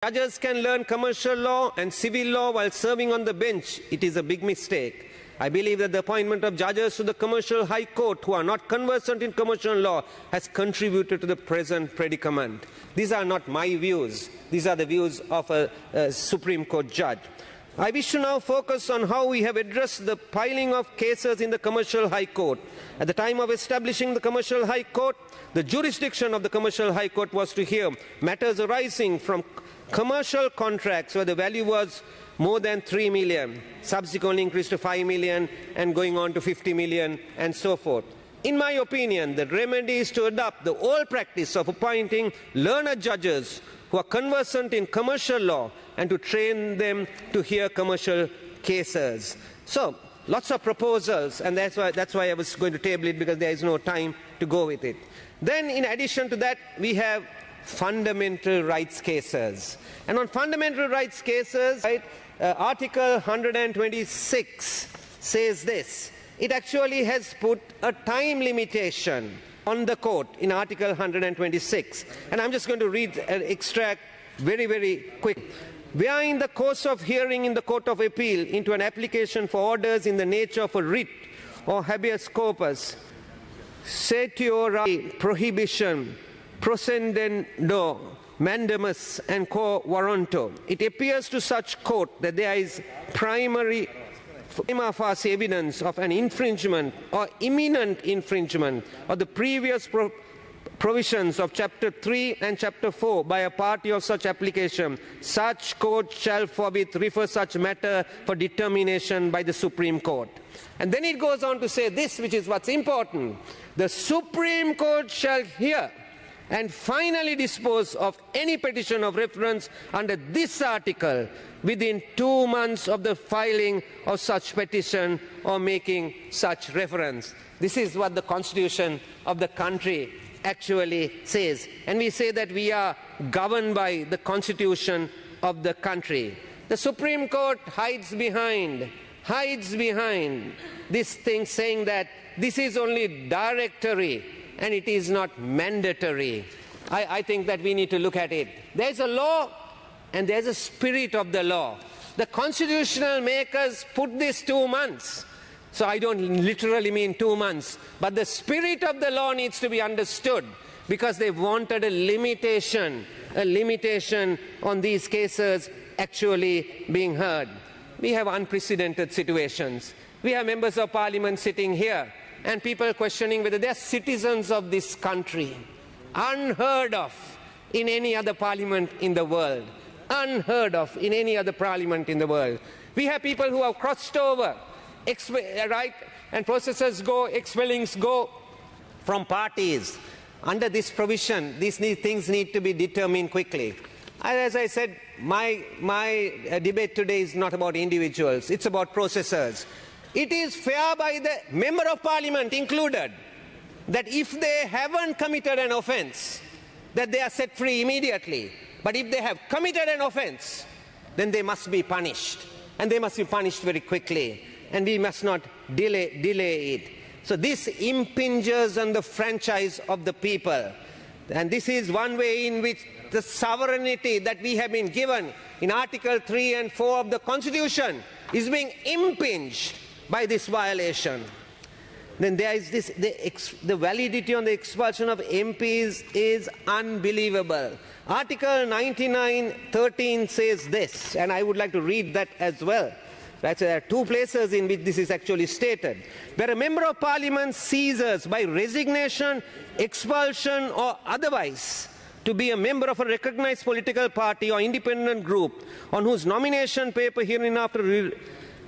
Judges can learn commercial law and civil law while serving on the bench. It is a big mistake. I believe that the appointment of judges to the Commercial High Court who are not conversant in commercial law has contributed to the present predicament. These are not my views. These are the views of a Supreme Court judge. I wish to now focus on how we have addressed the piling of cases in the Commercial High Court. At the time of establishing the Commercial High Court, the jurisdiction of the Commercial High Court was to hear matters arising from commercial contracts where the value was more than 3 million, subsequently increased to 5 million and going on to 50 million and so forth. In my opinion, the remedy is to adopt the old practice of appointing learned judges who are conversant in commercial law and to train them to hear commercial cases. So, lots of proposals, and that's why I was going to table it, because there is no time to go with it. Then, in addition to that, we have fundamental rights cases. And on fundamental rights cases, right, Article 126 says this. It actually has put a time limitation on the court in Article 126. And I'm just going to read an extract very, very quick. Where in the course of hearing in the Court of Appeal into an application for orders in the nature of a writ or habeas corpus, certiorari, prohibition, procedendo, mandamus and quo warranto, it appears to such court that there is prima facie evidence of an infringement or imminent infringement of the previous provisions of Chapter 3 and Chapter 4 by a party of such application, such court shall forthwith refer such matter for determination by the Supreme Court. And then it goes on to say this, which is what's important. The Supreme Court shall hear and finally dispose of any petition of reference under this article within 2 months of the filing of such petition or making such reference. This is what the Constitution of the country actually says. And we say that we are governed by the Constitution of the country. The Supreme Court hides behind this thing, saying that this is only directory and it is not mandatory. I think that we need to look at it. There's a law and there's a spirit of the law. The constitutional makers put this 2 months. So I don't literally mean 2 months. But the spirit of the law needs to be understood, because they wanted a limitation on these cases actually being heard. We have unprecedented situations. We have members of parliament sitting here and people questioning whether they are citizens of this country. Unheard of in any other parliament in the world. Unheard of in any other parliament in the world. We have people who have crossed over, right, and processes go, expellings go from parties. Under this provision, these things need to be determined quickly. As I said, my debate today is not about individuals, it's about processors. It is fair by the member of parliament included that if they haven't committed an offence, that they are set free immediately. But if they have committed an offence, then they must be punished. And they must be punished very quickly. And we must not delay it. So this impinges on the franchise of the people. And this is one way in which the sovereignty that we have been given in Article 3 and 4 of the Constitution is being impinged by this violation. Then there is this, the validity on the expulsion of MPs is unbelievable. Article 99(13) says this, and I would like to read that as well. Right, so there are 2 places in which this is actually stated. Where a member of parliament ceases by resignation, expulsion or otherwise to be a member of a recognized political party or independent group on whose nomination paper hereinafter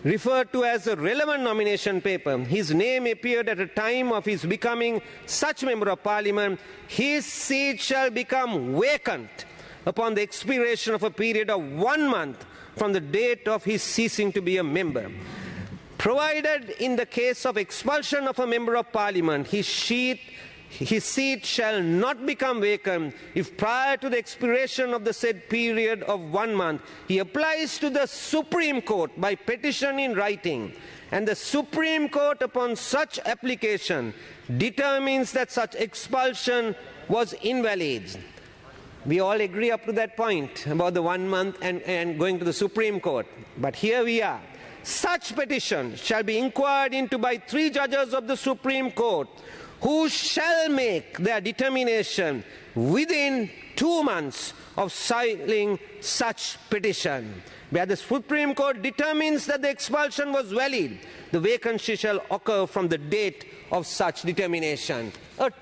referred to as a relevant nomination paper, his name appeared at a time of his becoming such member of parliament, his seat shall become vacant upon the expiration of a period of 1 month from the date of his ceasing to be a member. Provided in the case of expulsion of a member of parliament, his seat shall not become vacant if prior to the expiration of the said period of 1 month he applies to the Supreme Court by petition in writing, and the Supreme Court upon such application determines that such expulsion was invalid. We all agree up to that point about the 1 month and going to the Supreme Court. But here we are. Such petition shall be inquired into by 3 judges of the Supreme Court, who shall make their determination within 2 months of filing such petition. Where the Supreme Court determines that the expulsion was valid, the vacancy shall occur from the date of such determination.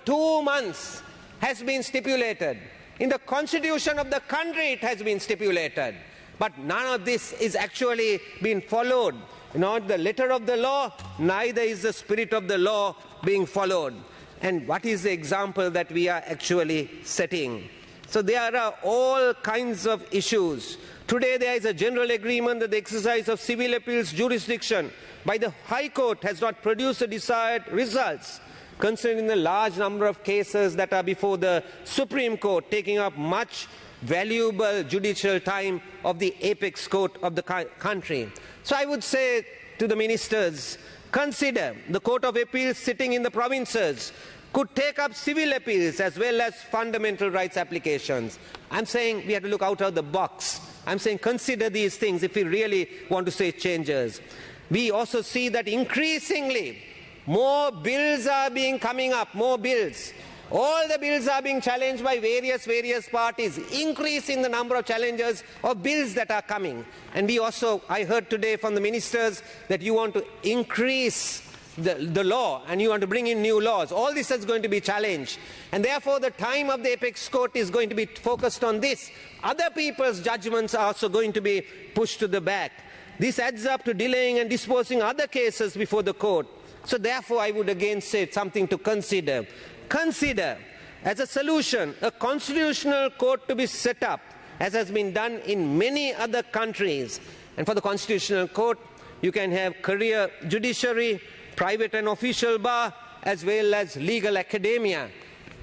2 months has been stipulated. In the constitution of the country it has been stipulated. But none of this is actually being followed. Not the letter of the law, neither is the spirit of the law being followed. And what is the example that we are actually setting? So there are all kinds of issues. Today there is a general agreement that the exercise of civil appeals jurisdiction by the High Court has not produced the desired results, considering the large number of cases that are before the Supreme Court, taking up much valuable judicial time of the apex court of the country. So I would say to the ministers, consider the Court of Appeals sitting in the provinces could take up civil appeals as well as fundamental rights applications. I'm saying we have to look out of the box. I'm saying consider these things if we really want to see changes. We also see that increasingly more bills are coming up, more bills. All the bills are being challenged by various parties, increasing the number of challenges of bills that are coming. And we also, I heard today from the ministers that you want to increase the law and you want to bring in new laws. All this is going to be challenged. And therefore the time of the apex court is going to be focused on this. Other people's judgments are also going to be pushed to the back. This adds up to delaying and disposing other cases before the court. So therefore I would again say something to consider. Consider as a solution a constitutional court to be set up, as has been done in many other countries. And for the constitutional court, you can have career judiciary, private and official bar, as well as legal academia.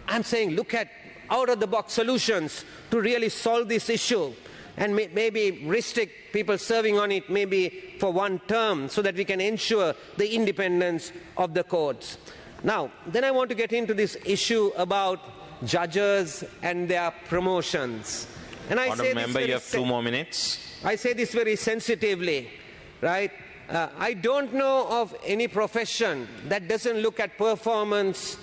I'm saying look at out-of-the-box solutions to really solve this issue and maybe restrict people serving on it maybe for 1 term so that we can ensure the independence of the courts. Now, then I want to get into this issue about judges and their promotions. And I say member, you have 2 more minutes. I say this very sensitively, right? I don't know of any profession that doesn't look at performance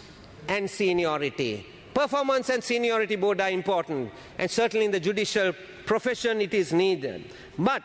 and seniority. Performance and seniority both are important, and certainly in the judicial profession it is needed. But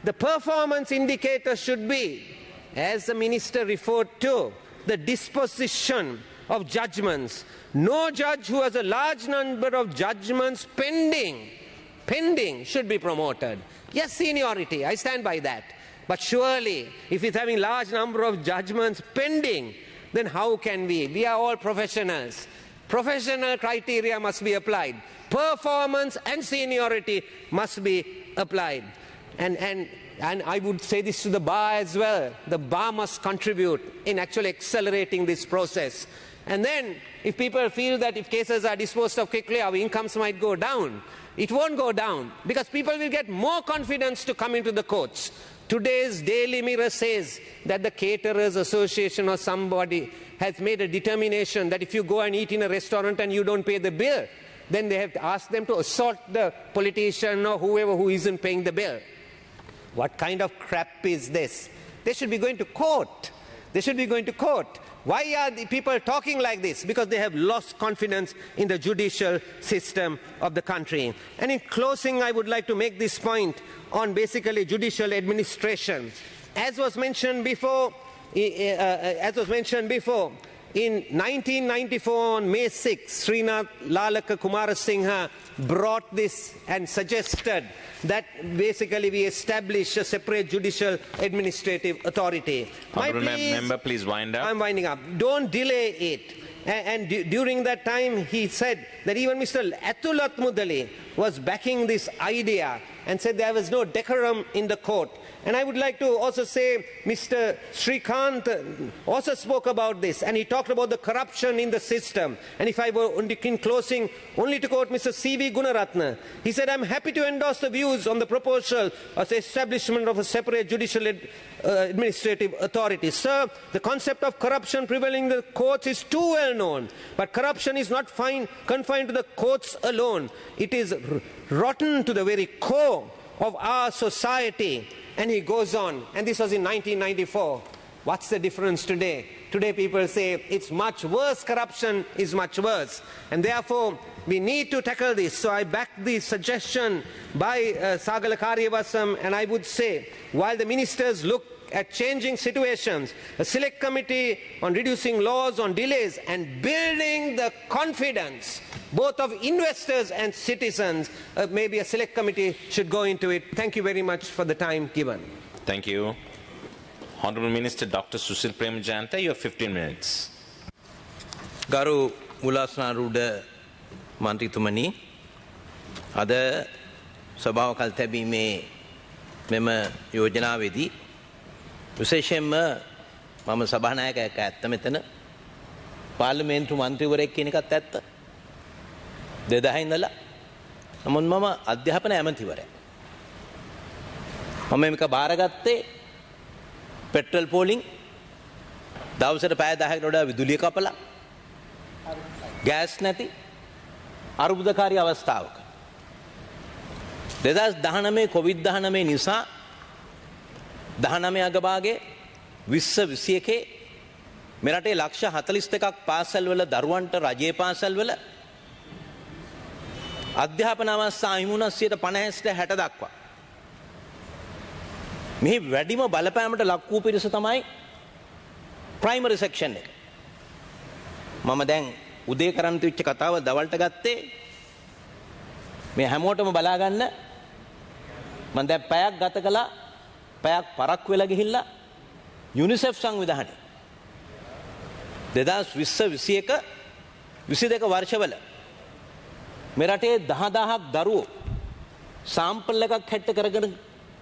the performance indicator should be, as the minister referred to, the disposition of judgments. No judge who has a large number of judgments pending should be promoted. Yes, seniority, I stand by that. But surely, if it's having large number of judgments pending, then how can we? We are all professionals. Professional criteria must be applied. Performance and seniority must be applied. And I would say this to the bar as well. The bar must contribute in actually accelerating this process. And then, if people feel that if cases are disposed of quickly, our incomes might go down. It won't go down, because people will get more confidence to come into the courts. Today's Daily Mirror says that the Caterers Association or somebody has made a determination that if you go and eat in a restaurant and you don't pay the bill, then they have to ask them to assault the politician or whoever who isn't paying the bill. What kind of crap is this? They should be going to court. They should be going to court. Why are the people talking like this? Because they have lost confidence in the judicial system of the country. And in closing, I would like to make this point on basically judicial administration. As was mentioned before, in 1994, on May 6, Srinath Lalaka Kumarasinghe brought this and suggested that basically we establish a separate judicial administrative authority. Member, please wind up. I'm winding up. Don't delay it. And during that time, he said that even Mr. Athulat Mudali, was backing this idea and said there was no decorum in the court. And I would like to also say Mr. Srikanth also spoke about this, and he talked about the corruption in the system. And if I were in closing only to quote Mr. C.V. Gunaratne, he said, I'm happy to endorse the views on the proposal of the establishment of a separate judicial administrative authority. Sir, the concept of corruption prevailing in the courts is too well known, but corruption is not confined to the courts alone. It is rotten to the very core of our society. And he goes on, and this was in 1994. What's the difference today? Today people say it's much worse, corruption is much worse. And therefore, we need to tackle this. So I back the suggestion by Sagala Karyavasam, and I would say, while the ministers look at changing situations, a select committee on reducing laws on delays and building the confidence both of investors and citizens, maybe a select committee should go into it. Thank you very much for the time given. Thank you. Honourable Minister Dr. Susil Premjayanta, you have 15 minutes. Garu Mulasnaruda Mantritumani, Ada Sabao Kaltabi me Mema Yojana Vedi, Useshema Mama Sabanaka at Tametana, Parliament to Mantrivarek Tata. දෙදහයින්දලා නමුත් මම අධ්‍යාපන ඇමතිවරයා මම මේක බාරගත්තේ petrol පෝලිං දවසට පැය 10කට වඩා විදුලිය කපලා ගෑස් නැති අරුබුදකාරී අවස්ථාවක 2019 කොවිඩ්-19 නිසා 19 අගභාගයේ 2021 මෙරටේ ලක්ෂ 42ක් පාසල්වල දරුවන්ට රජයේ පාසල්වල අධ්‍යාපන අවස්ථා හිමුණ 50% දක්වා මේ වැඩිම බලපෑමට ලක් වූ පිරිස තමයි ප්‍රයිමරි සෙක්ෂන් එක. මම දැන් උදේ කරන්න තියච්ච කතාව දවල්ට ගත්තේ මේ හැමෝටම බලා ගන්න මම දැන් පැයක් ගත කළා පැයක් පරක් වෙලා ගිහිල්ලා යුනිසෙෆ් සංවිධානය 2020 21 22 වර්ෂවල මේ රටේ 10000ක් දරුවෝ සාම්පල් එකක් හැට්ට කරගෙන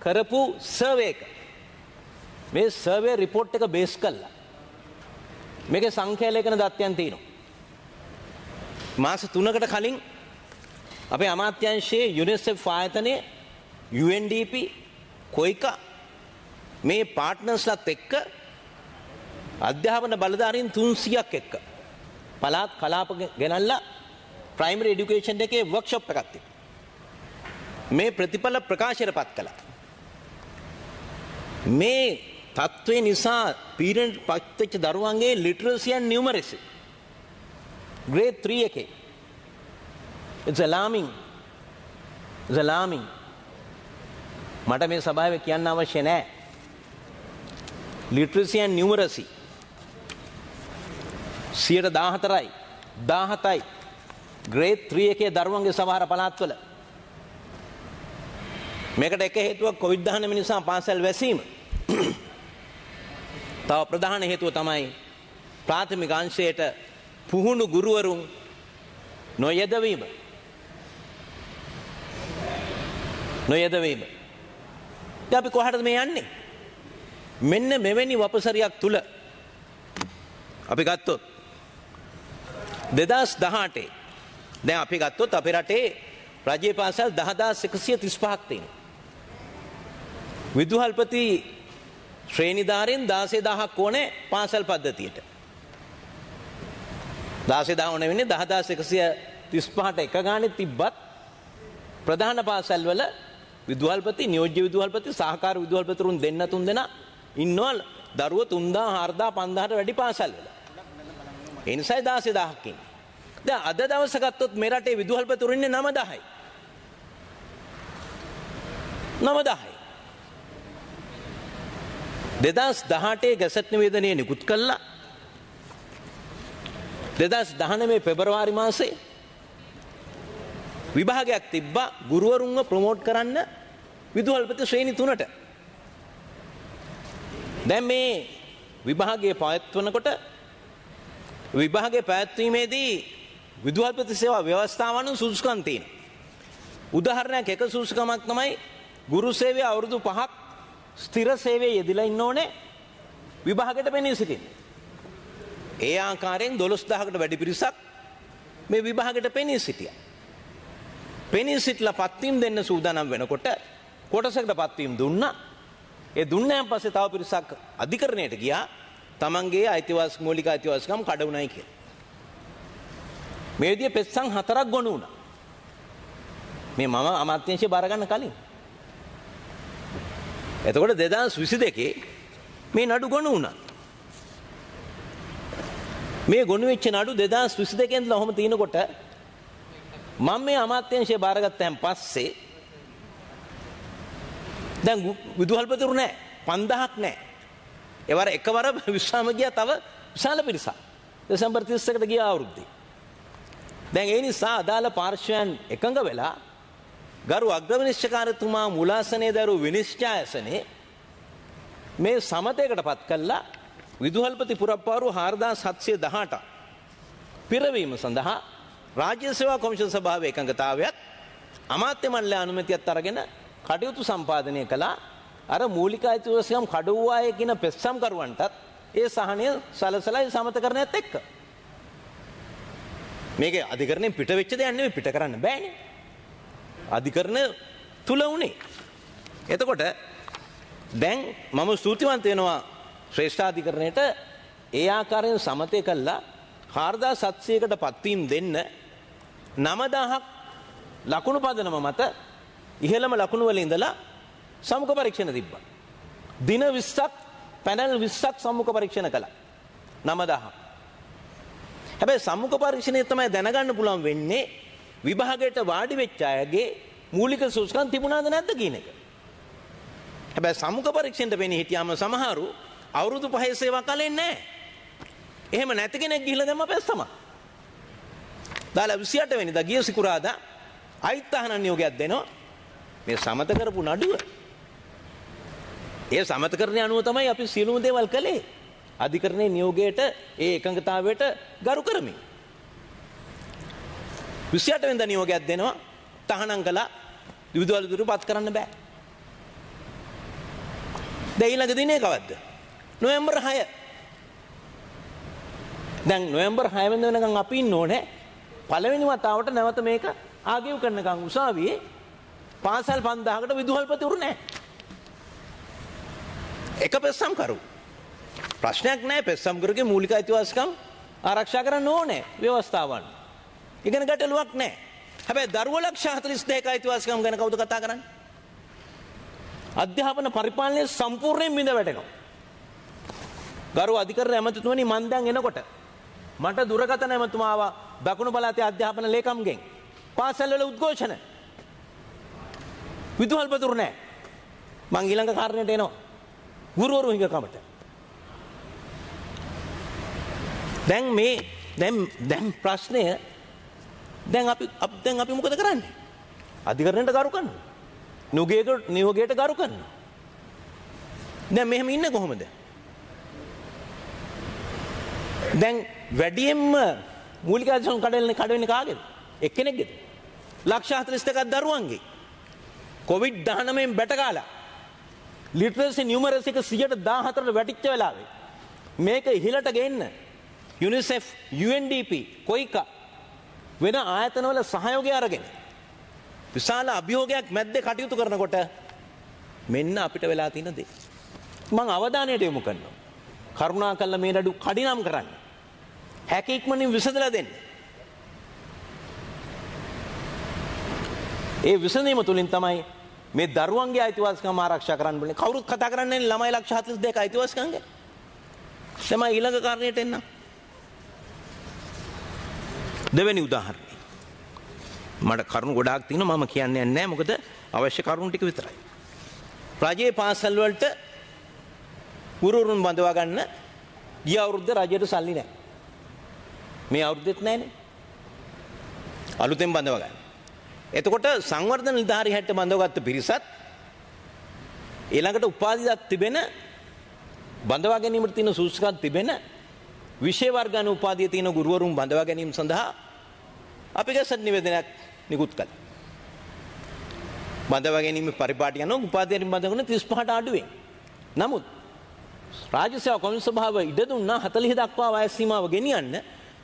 කරපු සර්වේ එක මේ සර්වේ රිපෝට් එක බේස් කරලා මේකේ සංඛ්‍යා ලේඛන දත්තයන් තියෙනවා මාස 3කට කලින් අපේ අමාත්‍යාංශයේ යුනිසෙෆ් ආයතනයේ UNDP කොයිකා මේ පාර්ට්නර්ස්ලාත් එක්ක අධ්‍යාපන බලධාරීන් 300ක් එක්ක පළාත් කලාප ගෙනල්ලා primary education එකේ workshop එකක් තිබ්බා. මේ ප්‍රතිඵල ප්‍රකාශයට පත් කළා. මේ තත්ත්වය නිසා පීඩනයට පත්වෙච්ච දරුවන්ගේ literacy and numeracy grade 3 එකේ it's alarming. It's alarming. මට මේ සභාවේ කියන්න අවශ්‍ය නැහැ. literacy and numeracy 14%යි 17යි grade 3 එකේ දරුවන්ගේ සමහර පළාත්වල මේකට එක හේතුවක් කොවිඩ්-19 නිසා පාසල් වැසීම. තව ප්‍රධාන හේතුව තමයි ප්‍රාථමික අංශයට පුහුණු ගුරුවරුන් නොයදවීම. දැන් අපි කොහටද මේ යන්නේ? මෙන්න මෙවැනි වපසරියක් තුල අපි ගත්තොත් 2018 දැන් අපි ගත්තොත් අපේ රටේ රජයේ පාසල් 10135ක් තියෙනවා. විදුහල්පති ශ්‍රේණිධාරීන් 16000ක් ඕනේ පාසල් පද්ධතියට. 16000 ඕනේ වෙන්නේ 10135ට එක ගානේ තිබ්බත් ප්‍රධාන පාසල් වල විදුහල්පති නියෝජ්‍ය විදුහල්පති සහකාර විදුහල්පතිරුන් දෙන්න තුන් දෙනා ඉන්නවා දරුවෝ 3000 4000 5000ට වැඩි පාසල් වල. ඒ නිසා 16000ක් ඉන්නේ. දැන් අද දවස ගත්තොත් මේ රටේ විදුහල්පතිවරු ඉන්නේ 9000යි. 9000යි. 2018 ගැසට් නිවේදනය නිකුත් කළා. 2019 පෙබරවාරි මාසේ විභාගයක් තිබ්බා ගුරුවරුන්ව ප්‍රොමෝට් කරන්න විදුහල්පති ශ්‍රේණි 3ට. දැන් මේ විභාගයේ පවත්වනකොට විභාගයේ පැවැත්වීමේදී විදුහල්පති සේවා ව්‍යවස්ථාවන් සුදුසුකම් තියෙනවා. උදාහරණයක් එක සුසුකමක් තමයි ගුරු සේවය අවුරුදු 5ක් ස්ථිර සේවයේ යෙදලා ඉන්න ඕනේ විභාගයට පෙනී සිටින්න. ඒ ආකාරයෙන් 12000කට වැඩි පිරිසක් මේ විභාගයට පෙනී සිටියා. පෙනී සිටලා පත්වීම් දෙන්න සූදානම් වෙනකොට කොටසකට පත්වීම් දුන්නා. ඒ දුන්නාන් පස්සේ තව පිරිසක් අධිකරණයට ගියා තමන්ගේ අයිතිවාසික මූලික අයිතිවාසිකම් කඩවුණයි කියලා. මේ විදිහේ පෙත්සම් 4ක් ගොනු වුණා. මේ මම අමාත්‍යාංශය බාර ගන්න කලින්. එතකොට 2022 මේ නඩු ගොනු වුණා. මේ ගොනු වෙච්ච නඩු 2022 ඉඳලා ඔහොම තිනකොට මම මේ අමාත්‍යාංශය බාරගත්තන් පස්සේ දැන් විදුහල්පතිවරු නැහැ 5000ක් නැහැ. ඒවර එකවර විශ්‍රාම ගියා තව විශාල පිරිසක්. දෙසැම්බර් 31කට ගිය අවුරුද්දේ. දැන් ඒ නිසා අදාළ පාර්ශ්වයන් එකඟ වෙලා ගරු අග්‍රවිනිශ්චයකාරතුමා මුලාසනේ දරු විනිශ්චයසනේ මේ සමතයකටපත් කළා විදුහල්පති පුරප්පාරු 4718 පිරවීම සඳහා රාජ්‍ය සේවා කොමිෂන් සභාවේ එකඟතාවයත් අමාත්‍ය මණ්ඩලයේ අනුමැතියත් අරගෙන කටයුතු සම්පාදනය කළා. අර මූලික අයිතිවාසිකම් කඩවුවායේ කියන පෙස්සම් කරුවන්ටත් ඒ සහනය සලසලා සමතකරණයත් එක්ක. මේක අධිකරණයෙන් පිට වෙච්ච දෙයක් නෙවෙයි පිට කරන්න බෑනේ. අධිකරණ තුල උනේ. එතකොට දැන් මම ස්තුතිවන්ත වෙනවා ශ්‍රේෂ්ඨාධිකරණයට ඒ ආකාරයෙන් සමතය කළා 4700කට පත්වීම් දෙන්න 9000ක් ලකුණු පදනම මත ඉහළම ලකුණු වල ඉඳලා සමුඛ පරීක්ෂණ තිබ්බා. දින 20ක් පැනල් 20ක් සමුඛ පරීක්ෂණ කළා. 9000ක්. හැබැයි සමුඛ පරීක්ෂණය තමයි දැනගන්න පුළුවන් වෙන්නේ විභාගයට වාඩි වෙච්ච අයගේ මූලික සුසුකම් තිබුණාද නැද්ද කියන එක. හැබැයි සමුඛ පරීක්ෂණයට වෙන්නේ හිටියාම සමහරු අවුරුදු 5 සේවා කලේ නැහැ. එහෙම නැති කෙනෙක් ගිහිල්ලා දැම්ම පැස්සම. දාලා 28 වෙනිදා ගිය සිකුරාදා අයිත් අහන නියෝගයක් දෙනවා. මේ සමත කරපු නඩුව. ඒ සමතකරණය අනුව තමයි අපි සියලුම දේවල් කළේ. අධිකරණයේ නියෝගයට ඒ එකඟතාවයට ගරු කරමින්. 28 වෙනිදා නියෝගයක් දෙනවා. තහනම් කළා විදුහල්පතිවරුපත් කරන්න බෑ. දැන් ඊළඟ දිනේ කවද්ද? නොවැම්බර් 6. දැන් නොවැම්බර් 6 වෙනිදා වෙනකන් අපි ඉන්න ඕනේ. පළවෙනි වතාවට නැවත මේක ආගෙව් කරනකන් උසාවියේ පාසල් 5000කට විදුහල්පතිවරු නැහැ. එක පෙස්සම් කරු. ප්‍රශ්නයක් නැහැ පෙස්සම් කරුගේ මූලික අයිතිවාසිකම් ආරක්ෂා කරන්න ඕනේ ව්‍යවස්ථාවන්. ඉගෙන ගැටලුවක් නැහැ. හැබැයි දරුවෝ ලක්ෂ 42ක අයිතිවාසිකම් ගැන කවුද කතා කරන්නේ? අධ්‍යාපන පරිපාලනයේ සම්පූර්ණයෙන් බිඳ වැටෙනවා. ගරු අධිකරණ ඇමතිතුමනි මන් දැන් එනකොට මට දුරකථන ඇමතුමා ආවා දකුණු පළාතේ අධ්‍යාපන ලේකම්ගෙන් පාසල් වල උද්ඝෝෂණ විදුහල්පතිවරු නැහැ. මං ඊළඟ කාරණයට එනවා. ගුරුවරු හිඟකමට. දැන් මේ දැන් ප්‍රශ්නය දැන් අපි මොකද කරන්නේ? අධිකරණයට ගරු කරනවා. නියෝගයට ගරු කරනවා. දැන් මෙහෙම ඉන්නේ කොහොමද? දැන් වැඩියෙන්ම මූලික අධ්‍යාපන කඩවෙන්නේ කාගේද? එක්කෙනෙක්ගේද? ලක්ෂ 42ක් දරුවන්ගේ. COVID-19 බැට කාලා ලිටරසි නියුමරසි එක 114ට වැටිච්ච වෙලාවේ මේක ඉහළට ගේන්න UNICEF UNDP කොයිකා වෙන ආයතනවල සහයෝගය අරගෙන විශාල අභියෝගයක් මැද්දේ කටයුතු කරනකොට මෙන්න අපිට වෙලා තියෙන දේ මම අවධානයට යොමු කරනවා. කරුණාකරලා මේ නඩු කඩිනම් කරන්න. හැකි ඉක්මනින් විසඳලා දෙන්න. ඒ විසඳීම තුලින් තමයි මේ දරුවන්ගේ අයිතිවාසිකම් ආරක්ෂා කරන්න බෑ. කවුරුත් කතා කරන්නේ ළමයි ලක්ෂ 42ක අයිතිවාසිකම් ගැන. තමයි ඊළඟ කාරණයට එන්න. දෙවෙනි උදාහරණය. මට කරුණු ගොඩාක් තියෙනවා මම කියන්නේ නැහැ මොකද අවශ්‍ය කරුණු ටික විතරයි. රජයේ පාසල් වලට ගුරුවරුන් බඳවා ගන්න ගිය අවුරුද්ද රජයට සල්ලි නැහැ. මේ අවුරුද්දෙත් නැහැනේ. අලුතෙන් බඳවා ගන්න. එතකොට සංවර්ධන නිලධාරී හැට බඳවගත්ත පිරිසත් ඊළඟට උපාධියක් තිබෙන බඳවා ගැනීමට තියෙන සුසුකම් තිබෙන විෂය වර්ග අනු උපාධිය තියෙන ගුරුවරුන් බඳවා ගැනීම සඳහා අපි ගැසට් නිවේදනයක් නිකුත් කළා. බඳවා ගැනීම පරිපාටිය යනවා උපාධියෙන් බඳගෙන 35ට අඩුවෙන්. නමුත් රාජ්‍ය සේවා කොමිසම සභාව ඉඩ දුන්නා 40 දක්වා වයස් සීමාව ගෙනියන්න.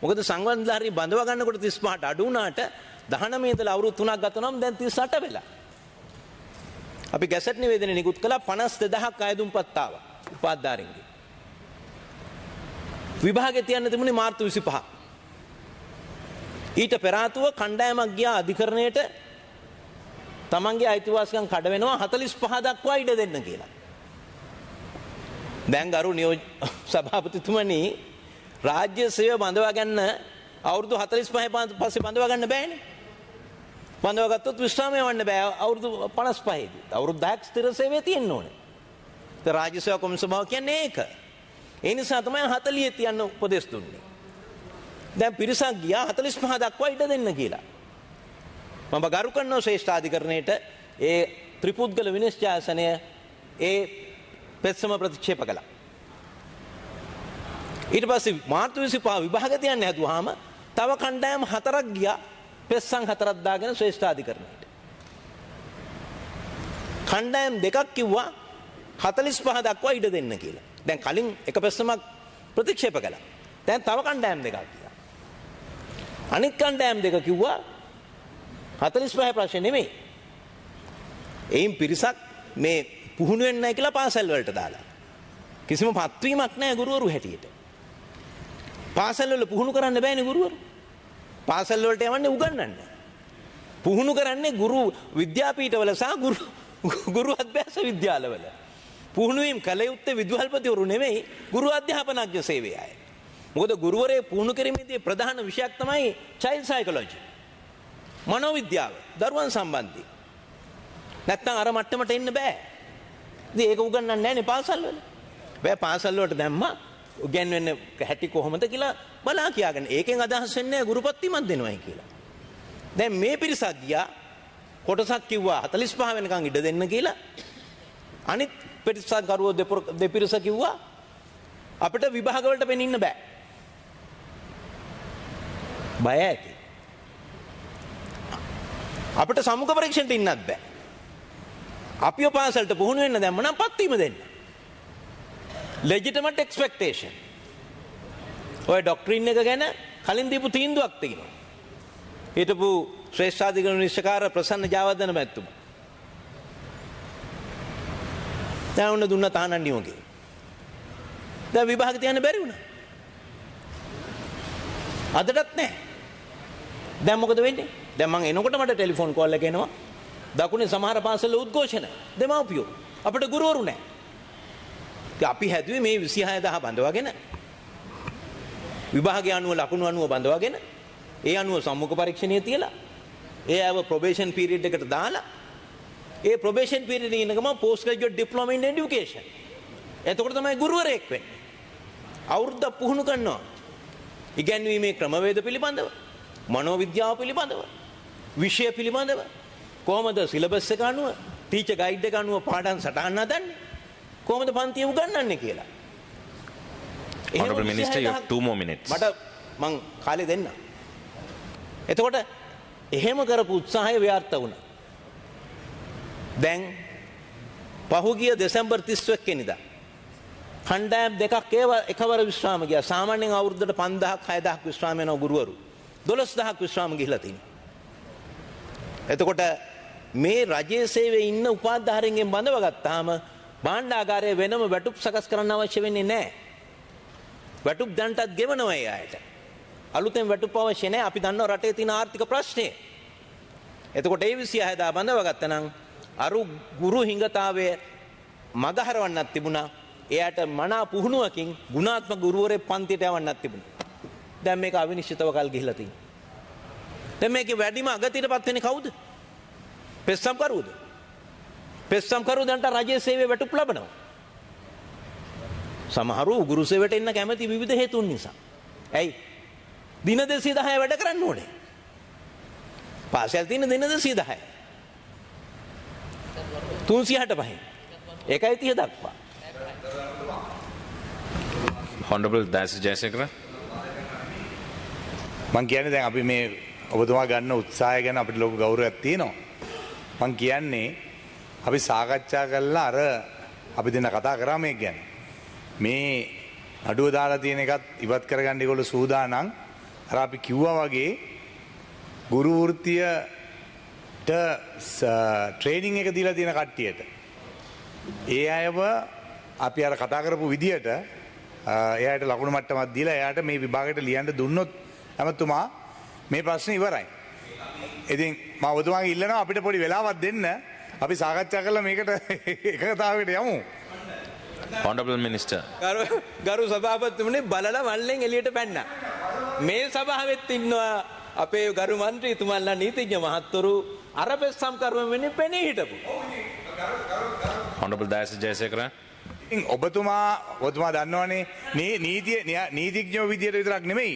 මොකද සංවර්ධනධාරී බඳවා ගන්නකොට 35ට අඩු වුණාට 19 ඉඳලා අවුරුදු 3ක් ගත වුණාම දැන් 38 වෙලා. අපි ගැසට් නිවේදනය නිකුත් කළා 52000ක් අයදුම්පත් ආවා උපාධිධාරීන්ගේ. විභාගේ තියන්න තිබුණේ මාර්තු 25. ඊට පෙර ආතුව කණ්ඩායමක් ගියා අධිකරණයට තමන්ගේ අයිතිවාසිකම් කඩ වෙනවා 45 දක්වා ඉඩ දෙන්න කියලා. දැන් ගරු සභාපතිතුමනි රාජ්‍ය සේවය බඳවා ගන්න අවුරුදු 45 පස්සේ බඳවා ගන්න බෑනේ. බඳවා ගත්තොත් විශ්‍රාම යවන්න බෑ අවුරුදු 55 දී. අවුරුදු 10ක් ස්ථිර සේවය තියෙන්න ඕනේ. ඒ රාජ්‍ය සේවා කොමිසම සභාව කියන්නේ ඒක. ඒ නිසා තමයි 40 තියන්න උපදෙස් දුන්නේ. දැන් පිරිසක් ගියා 45 දක්වා ඉඩ දෙන්න කියලා. මම ගරු කරනවා ශ්‍රේෂ්ඨාධිකරණයට ඒ ත්‍රිපුද්ගල විනිශ්චයසනය ඒ පෙත්සම ප්‍රතික්ෂේප කළා. ඊට පස්සේ මාර්තු 25 විභාග තියන්න හැදුවාම තව කණ්ඩායම් 4ක් ගියා පෙත්සම් 4ක් දාගෙන ශ්‍රේෂ්ඨාධිකරණයට. කණ්ඩායම් 2ක් කිව්වා 45 දක්වා ඉඩ දෙන්න කියලා. දැන් කලින් එක පෙත්සමක් ප්‍රතික්ෂේප කළා. දැන් තව කණ්ඩායම් 2ක් ගියා. අනිත් කණ්ඩායම් 2 කිව්වා 45 ප්‍රශ්න නෙමෙයි. එයින් පිරිසක් මේ පුහුණු වෙන්නේ නැහැ කියලා පාසල් වලට දාලා. කිසිම පත්වීමක් නැහැ ගුරුවරු හැටියට. පාසල් වල පුහුණු කරන්න බෑනේ ගුරුවරු. පාසල් වලට යවන්නේ උගන්වන්න. පුහුණු කරන්නේ ගුරු විද්‍යාපීඨවල සහ ගුරු අධ්‍යාපන විද්‍යාලවල. පුහුණු වීම කල යුත්තේ විදුහල්පතිවරු නෙමෙයි ගුරු අධ්‍යාපනඥ සේවයයි. මොකද ගුරුවරේ පුහුණු කිරීමේදී ප්‍රධාන විෂයක් තමයි චයිල්ඩ් සයිකොලොජි. මනෝවිද්‍යාව දරුවන් සම්බන්ධයි. නැත්තම් අර මට්ටමට එන්න බෑ. ඉතින් ඒක උගන්වන්නේ නැහැනේ පාසල් වල. බෑ පාසල් වලට දැම්මා උගන්වන්නේ හැටි කොහොමද කියලා බලා කියාගෙන. ඒකෙන් අදහස් වෙන්නේ ගුරුපත්තිමත් දෙනවයි කියලා. දැන් මේ පිරිසක් ගියා කොටසක් කිව්වා 45 වෙනකන් ඉඩ දෙන්න කියලා. අනිත් පිරිසක් කරුවෝ දෙපිරිස කිව්වා අපිට විභාග වලට පෙනින්න බෑ. බය ඇති. අපිට සමුක පරීක්ෂණයට ඉන්නත් බෑ. අපිව පාසලට පුහුණු වෙන්න දැම්ම නම් පත්වීම දෙන්න. legitimate expectation. ඔය ඩොක්ට්‍රින් එක ගැන කලින් දීපු තීන්දුවක් තියෙනවා. හිටපු ශ්‍රේෂ්ඨාධිකරණ නිශ්චකාර ප්‍රසන්න ජයවර්ධන මැතිතුමා. දැන් උන්න දුන්න තහනම් නියෝගේ. දැන් විභාග තියන්න බැරි වුණා. අදටත් නැහැ. දැන් මොකද වෙන්නේ? දැන් මම එනකොට මට ටෙලිෆෝන් කෝල් එක එනවා. දකුණේ සමහර පාසල් උද්ඝෝෂණ. දෙමාපියෝ අපිට ගුරුවරු නැහැ. අපි හැදුවේ මේ 26000 බඳවාගෙන විභාගය අනුව ලකුණු අනුව බඳවාගෙන ඒ අනුව සම්මුඛ පරීක්ෂණය තියලා ඒ අව ප්‍රොබේෂන් පීරියඩ් එකට දාලා ඒ ප්‍රොබේෂන් පීරියඩ් එකේ ඉන්න ගමන් පෝස්ට් ග්‍රැජුවේට් ඩිප්ලෝමා ඉන් এডুকেෂන්. එතකොට තමයි ගුරුවරයෙක් වෙන්නේ. අවුරුද්දක් පුහුණු කරනවා. ඉගැන්වීමේ ක්‍රමවේද පිළිබඳව, මනෝවිද්‍යාව පිළිබඳව, විෂය පිළිබඳව කොහොමද සිලබස් එක අනුව, ටීචර් ගයිඩ් එක අනුව පාඩම් සටහන් හදන්නේ, කොහොමද පන්තිය උගන්වන්නේ කියලා. Honorable Minister, you have 2 more minutes. මට මං කාලේ දෙන්න. එතකොට එහෙම කරපු උත්සාහය ව්‍යර්ථ වුණා. දැන් පහුගිය දෙසැම්බර් 31 වෙනිදා කණ්ඩායම් දෙකක් එකවර විශ්‍රාම ගියා. සාමාන්‍යයෙන් අවුරුද්දට 5000ක් 6000ක් විශ්‍රාම යන ගුරුවරු 12000ක් විශ්‍රාම ගිහිලා තිනවා. එතකොට මේ රජයේ සේවයේ ඉන්න උපාධිධාරීන්ගෙන් බඳව ගත්තාම භාණ්ඩාගාරයේ වෙනම වැටුප් සකස් කරන්න අවශ්‍ය වෙන්නේ නැහැ. වැටුප් දැන්ටත් ගෙවනවා ඒ අයට. අලුතෙන් වැටුප් අවශ්‍ය නැහැ. අපි දන්නවා රටේ තියෙන ආර්ථික ප්‍රශ්නේ. එතකොට ඒ 26000 බඳව ගත්තනම් අරු ගුරු හිඟතාවයේ මගහරවන්නත් තිබුණා. එයාට මනා පුහුණුවකින් ගුණාත්මක ගුරුවරයෙක් පන්තියට යවන්නත් තිබුණා. දැන් මේක අවිනිශ්චිතව කල් ගිහිලා තියෙනවා. දැන් මේකේ වැඩිම අගතියටපත් වෙන්නේ කවුද? පෙස්සම් කරුවද? පෙස්සම් කරුවදන්ට රජයේ සේවයේ වැටුප් ලබනවා. සමහරව ගුරු සේවයට එන්න කැමති විවිධ හේතුන් නිසා. ඇයි? දින 210 වැඩ කරන්න ඕනේ. පාසල් තියෙන දින 210. 365. ඒකයි 30 දක්වා. Honorable Dayasri Jayasekara. මං කියන්නේ දැන් අපි මේ ඔබතුමා ගන්න උත්සාහය ගැන අපිට ලොකු ගෞරවයක් තියෙනවා. මං කියන්නේ අපි සාකච්ඡා කරලා අර අපි දෙන්න කතා කරා මේ කියන්නේ. මේ අඩුව දාලා තියෙන එකත් ඉවත් කරගන්න ඒගොල්ලෝ සූදානම්. අර අපි කිව්වා වගේ ගුරු වෘත්තියට ට්‍රේනින් එක දීලා තියෙන කට්ටියට ඒ අයව අපි අර කතා කරපු විදියට එයාට ලකුණු මට්ටමක් දීලා එයාට මේ විභාගයට ලියන්න දුන්නොත් ඇමතුමා මේ ප්‍රශ්නේ ඉවරයි. ඉතින් මම ඔබතුමාගෙන් ඉල්ලනවා අපිට පොඩි වෙලාවක් දෙන්න. අපි සාකච්ඡා කරලා මේකට එකඟතාවයකට යමු. Honorable Minister. ගරු සභාපතිතුමනි බලලා මල්ලෙන් එළියට පැන්නා. මේ සභාවෙත් ඉන්නවා අපේ ගරු මන්ත්‍රීතුමන්ලා නීතිඥ මහත්වරු අර පෙස්සම් කරුම වෙන්නේ පෙනී හිටපු. Honorable Dayasa Jayasekara. ඔබතුමා දන්නවනේ නීතිඥයෝ විදියට විතරක් නෙමෙයි.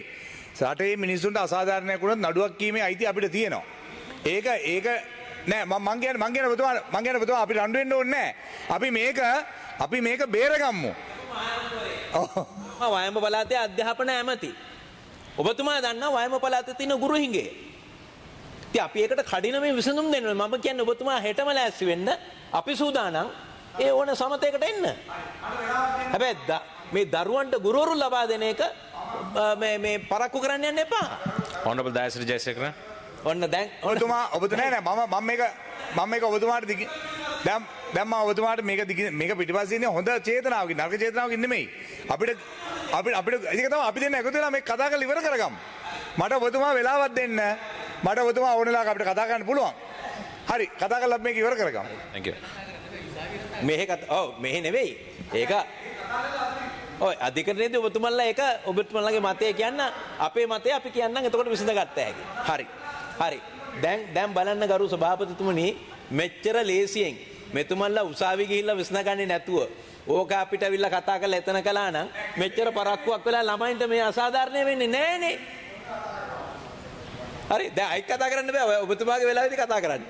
රටේ මිනිස්සුන්ට අසාධාරණයක් වුණොත් නඩුවක් කීමේ අයිතිය අපිට තියෙනවා. ඒක නෑ මං කියන්නේ ඔබතුමා අපි රණ්ඩු වෙන්න ඕනේ නෑ. අපි මේක බේරගම්මු. වයඹ පළාතේ අධ්‍යාපන ඇමති. ඔබතුමා දන්නා වයඹ පළාතේ තියෙන ගුරු හිඟේ. ඉතින් අපි ඒකට කඩිනමින් විසඳුම් දෙන්න ඕනේ. මම කියන්නේ ඔබතුමා හෙටම ලෑස්ති වෙන්න. අපි සූදානම් ඒ ඕන සමතයකට එන්න. හැබැයි මේ දරුවන්ට ගුරුවරු ලබා දෙන එක මේ පරක්කු කරන්න යන්න එපා. Honorable Dayasa Jayasekara. ඔන්න දැන් මම මේක ඔබතුමාට දැන් මම ඔබතුමාට මේක පිටිපස්සේ ඉන්නේ හොඳ චේතනාවකින් නරක චේතනාවකින් නෙමෙයි. අපිට ඒක තමයි අපි දෙන්න එකතු වෙලා මේක කතා කරලා ඉවර කරගමු. මට ඔබතුමා වෙලාවක් දෙන්න. මට ඔබතුමා ඕන වෙලාවක අපිට කතා කරන්න පුළුවන්. හරි කතා කරලා මේක ඉවර කරගමු. Thank you. මෙහෙ නෙවෙයි. ඒක ඔය අධිකරණයේදී ඔබතුමන්ලා ඒක ඔබතුමන්ලාගේ මතය කියන්න අපේ මතය අපි කියන්නම් එතකොට විසඳගත්ත හැකි. හරි. දැන් බලන්න ගරු සභාපතිතුමනි මෙච්චර ලේසියෙන් මෙතුමන්ලා උසාවි ගිහිල්ලා විසඳගන්නේ නැතුව ඕක අපිට අවිල්ලා කතා කරලා එතන කළා නම් මෙච්චර පරක්කුවක් වෙලා ළමයින්ට මේ අසාධාරණය වෙන්නේ නෑනේ. හරි දැන් අයික් කතා කරන්න බෑ. ඔබතුමාගේ වෙලාවෙදී කතා කරන්න.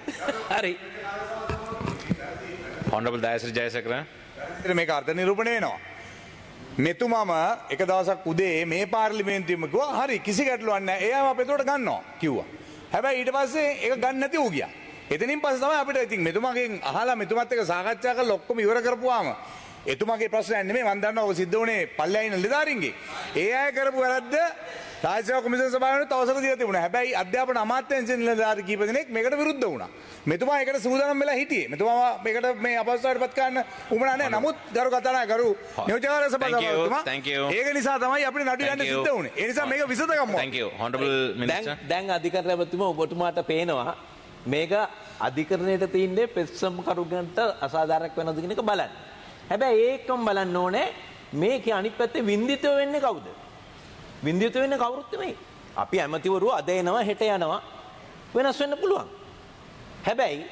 හරි. Honorable Dayasa Jayasekara. මේක අර්ථ නිරූපණය වෙනවා. මෙතුමම එක දවසක් උදේ මේ පාර්ලිමේන්තුවෙම කිව්වා හරි කිසි ගැටලුවක් නැහැ. එයාම අපේ උඩට ගන්නවා කිව්වා. හැබැයි ඊට පස්සේ ඒක ගන්න නැති ඌ ගියා. එතනින් පස්සේ තමයි අපිට ඉතින් මෙතුමාගෙන් අහලා මෙතුමත් එක්ක සාකච්ඡා කරලා ඔක්කොම ඉවර කරපුවාම එතුමාගේ ප්‍රශ්නයක් නෙමෙයි මම දන්නවා ඔය සිද්ධ වුණේ පල්ලෙහා ඉන්න නිලධාරීන්ගේ. ඒ අය කරපු වැරද්ද රාජ්‍ය සේවා කොමිසම සභාවෙනුත් අවසර දීලා තිබුණා. හැබැයි අධ්‍යාපන අමාත්‍යාංශයේ නිලධාරී කීප දෙනෙක් මේකට විරුද්ධ වුණා. මෙතුමා ඒකට සූදානම් වෙලා හිටියේ. මෙතුමා මේකට මේ අපහසුතාවයටපත් කරන්න උවමනා නැහැ. නමුත් ගරු කතානායක ගරු නියෝජ්‍යකාරක සභාවතුමා ඒක නිසා තමයි අපිට නඩු යන්න සිද්ධ වුණේ. ඒ නිසා මේක විසඳගමු. Thank you. Honorable Minister. දැන් අධිකරණයතුමා ඔබතුමාට පේනවා මේක අධිකරණයට තියෙන්නේ පෙස්සම් කරුගන්ට අසාධාරණයක් වෙනවද කියන එක බලන්න. හැබැයි ඒකම බලන්න ඕනේ මේකේ අනිත් පැත්තේ වින්දිතව වෙන්නේ කවුද? වින්දිත වෙන්නේ කවුරුත් නෙමෙයි. අපි ඇමතිවරු අද එනවා හෙට යනවා වෙනස් වෙන්න පුළුවන්. හැබැයි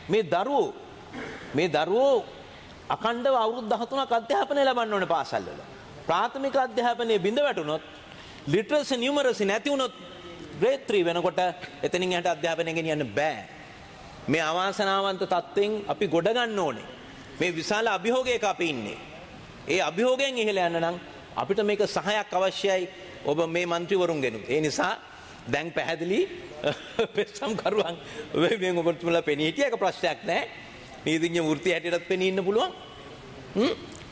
මේ දරුවෝ අඛණ්ඩව අවුරුදු 13ක් අධ්‍යාපනය ලබන්න ඕනේ පාසල්වල. ප්‍රාථමික අධ්‍යාපනයේ බිඳ වැටුනොත් ලිටරසි නියුමරසි නැති වුනොත් ග්‍රේඩ් 3 වෙනකොට එතනින් එහාට අධ්‍යාපනය ගෙනියන්න බෑ. මේ අවාසනාවන්ත තත්ත්වෙන් අපි ගොඩ ගන්න ඕනේ. මේ විශාල අභියෝගයක අපි ඉන්නේ. ඒ අභියෝගයෙන් ඉහළ යන්න නම් අපිට මේක සහයක් අවශ්‍යයි. ඔබ මේ മന്ത്രിවරුන්ගෙන්. ඒ නිසා දැන් පැහැදිලි පෙස්සම් කරුවන් මේ ඔබතුමලා පෙනී හිටිය එක ප්‍රශ්නයක් නැහැ. නීතිඥ වෘත්තිය හැටියටත් පෙනී ඉන්න පුළුවන්.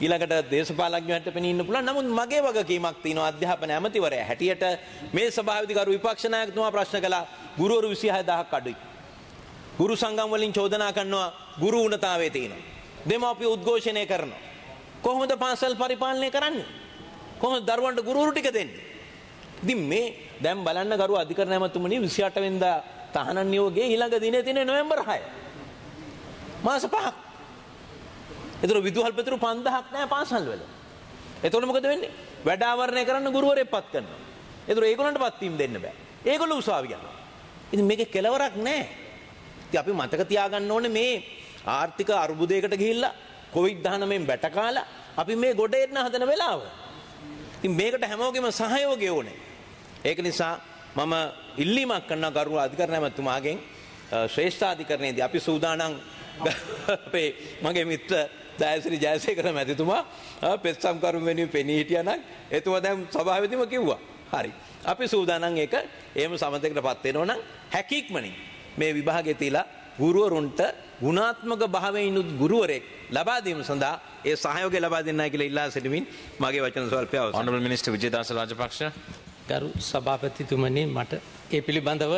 ඊළඟට දේශපාලඥයන්ට පෙනී ඉන්න පුළුවන්. නමුත් මගේ වගකීමක් තියෙනවා අධ්‍යාපන ඇමතිවරයා හැටියට මේ සභාවේදී ගරු විපක්ෂ නායකතුමා ප්‍රශ්න කළා ගුරුවරු 26000ක් අඩුයි. ගුරු සංගම් වලින් චෝදනා කරනවා ගුරු උණතාවයේ තියෙනවා. දෙමාපිය උද්ඝෝෂණය කරනවා. කොහොමද පාසල් පරිපාලනය කරන්නේ? කොහොමද දරුවන්ට ගුරුවරු ටික දෙන්නේ? ඉතින් මේ දැන් බලන්න ගරු අධිකරණ ඇමතුමනි 28 වෙනිදා තහනම් නියෝගයේ ඊළඟ දිනේ තියෙන නොවැම්බර් 6. මාස 5ක්. ඒතර විදුහල්පතිරු 5000ක් නැහැ පාසල් වල. එතකොට මොකද වෙන්නේ? වැඩ ආවරණය කරන්න ගුරුවරයෙක් පත් කරනවා. ඒතර ඒගොල්ලන්ට පත් වීම දෙන්න බෑ. ඒගොල්ලෝ උසාවි යනවා. ඉතින් මේකේ කෙලවරක් නැහැ. ඉතින් අපි මතක තියාගන්න ඕනේ මේ ආර්ථික අර්බුදයකට ගිහිල්ලා COVID-19 බැට කාලා අපි මේ ගොඩ එන්න හදන වෙලාව. ඉතින් මේකට හැමෝගෙම සහයෝගය ඕනේ. ඒක නිසා මම ඉල්ලීමක් කරනවා ගරු අධිකරණ ඇමතුමාගෙන් ශ්‍රේෂ්ඨාධිකරණයේදී අපි සූදානම් අපේ මගේ මිත්‍ර දයසිරි ජයසේකර මැතිතුමා පෙස්සම් කරුම් වෙනුවෙන් පෙනී හිටියා නම් එතුමා දැන් සභාවෙදිම කිව්වා. හරි. අපි සූදානම් ඒක එහෙම සමතයකටපත් වෙනවා නම් හැකියක්මනින් මේ විභාගයේ තියලා ගුරුවරුන්ට ගුණාත්මක භාවයෙන් යුත් ගුරුවරයෙක් ලබා දීම සඳහා ඒ සහයෝගය ලබා දෙන්නයි කියලා ඉල්ලා සිටිමින් මගේ වචන ස්වල්පය අවසන්. Honorable Minister Vijaydas Rajapaksa. ගරු සභාපතිතුමනි මට ඒ පිළිබඳව